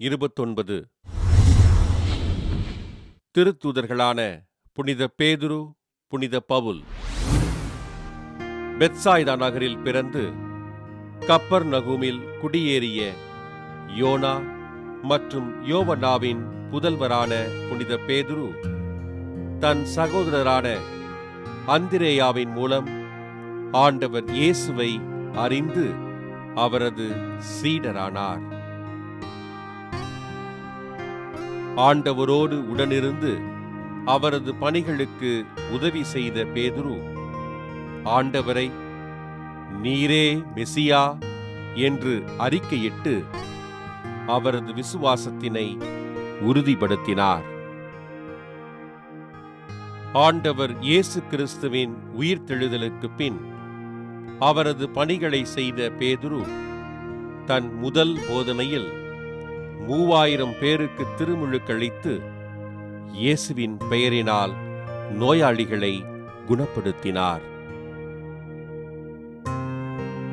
29 திருத்தூதர்களான புனித பேதுரு, புனித பவுல். பெத்சாய்தா நகரில் பிறந்து கப்பர்நகூமில் குடியேறிய யோனா மற்றும் யோவன்னாவின் புதல்வரான புனித பேதுரு தன் சகோதரரான அந்திரேயாவின் மூலம் ஆண்டவர் இயேசுவை அறிந்து அவரது சீடரானார். ஆண்டவரோடு உடனிருந்து அவரது பணிகளுக்கு உதவி செய்த பேதுரு, ஆண்டவரை நீரே மெசியா என்று அறிக்கையிட்டு அவரது விசுவாசத்தினை உறுதிப்படுத்தினார். ஆண்டவர் இயேசு கிறிஸ்துவின் உயிர்த்தெழுதலுக்கு பின் அவரது பணிகளை செய்த பேதுரு தன் முதல் போதனையில் 3000 பேருக்கு திருமுழுக்களித்து இயேசுவின் பெயரினால் நோயாளிகளை குணப்படுத்தினார்.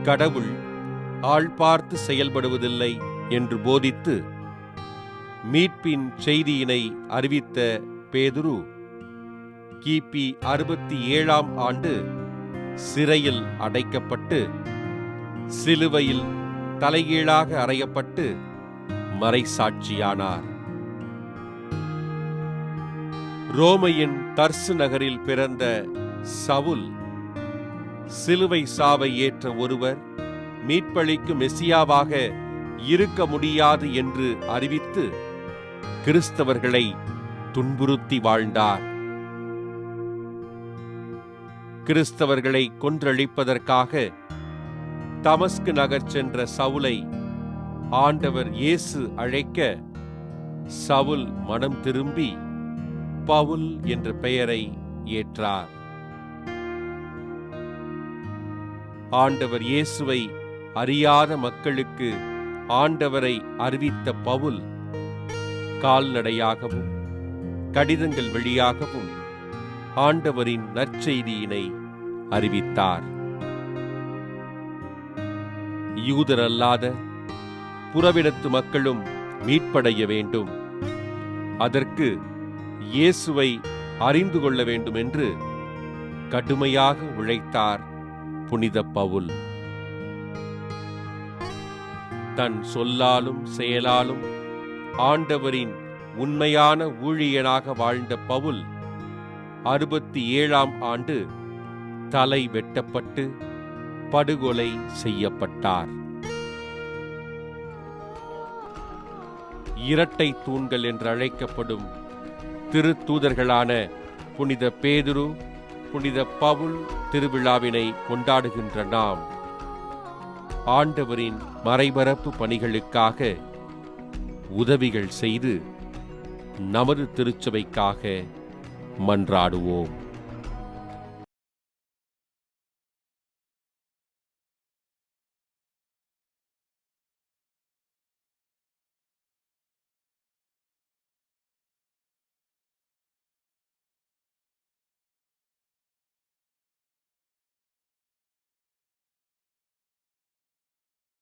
கடவுள் ஆள் பார்த்து செயல்படுவதில்லை என்று போதித்து மீட்பின் செய்தியினை அறிவித்த பேதுரு கிபி 67ஆம் ஆண்டு சிறையில் அடைக்கப்பட்டு சிலுவையில் தலைகீழாக அறையப்பட்டு மறைசாட்சியானார். ரோமையின் தர்சு நகரில் பிறந்த சவுல் சிலுவை சாவை ஏற்ற ஒருவர் மீட்பளிக்கும் மெசியாவாக இருக்க முடியாது என்று அறிவித்து கிறிஸ்தவர்களை துன்புறுத்தி வாழ்ந்தார். கிறிஸ்தவர்களை கொன்றழிப்பதற்காக தமஸ்கு நகர் சென்ற சவுலை ஆண்டவர் இயேசு அழைக்க சவுல் மனம் திரும்பி பவுல் என்ற பெயரை ஏற்றார். ஆண்டவர் இயேசுவை அறியாத மக்களுக்கு ஆண்டவரை அறிவித்த பவுல் கால்நடையாகவும் கடிதங்கள் வழியாகவும் ஆண்டவரின் நற்செய்தியினை அறிவித்தார். யூதரல்லாத புறவிடத்து மக்களும் மீட்படைய வேண்டும், அதற்கு இயேசுவை அறிந்து கொள்ள வேண்டும் என்று கடுமையாக உழைத்தார் புனித பவுல். தன் சொல்லாலும் செயலாலும் ஆண்டவரின் உண்மையான ஊழியனாக வாழ்ந்த பவுல் 67ஆம் ஆண்டு தலை வெட்டப்பட்டு படுகொலை செய்யப்பட்டார். இரட்டை தூண்கள் என்று அழைக்கப்படும் திருத்தூதர்களான புனித பேதுரு, புனித பவுல் திருவிழாவினை கொண்டாடுகின்ற நாம் ஆண்டவரின் மறைபரப்பு பணிகளுக்காக உதவிகள் செய்து நமது திருச்சபைக்காக மன்றாடுவோம்.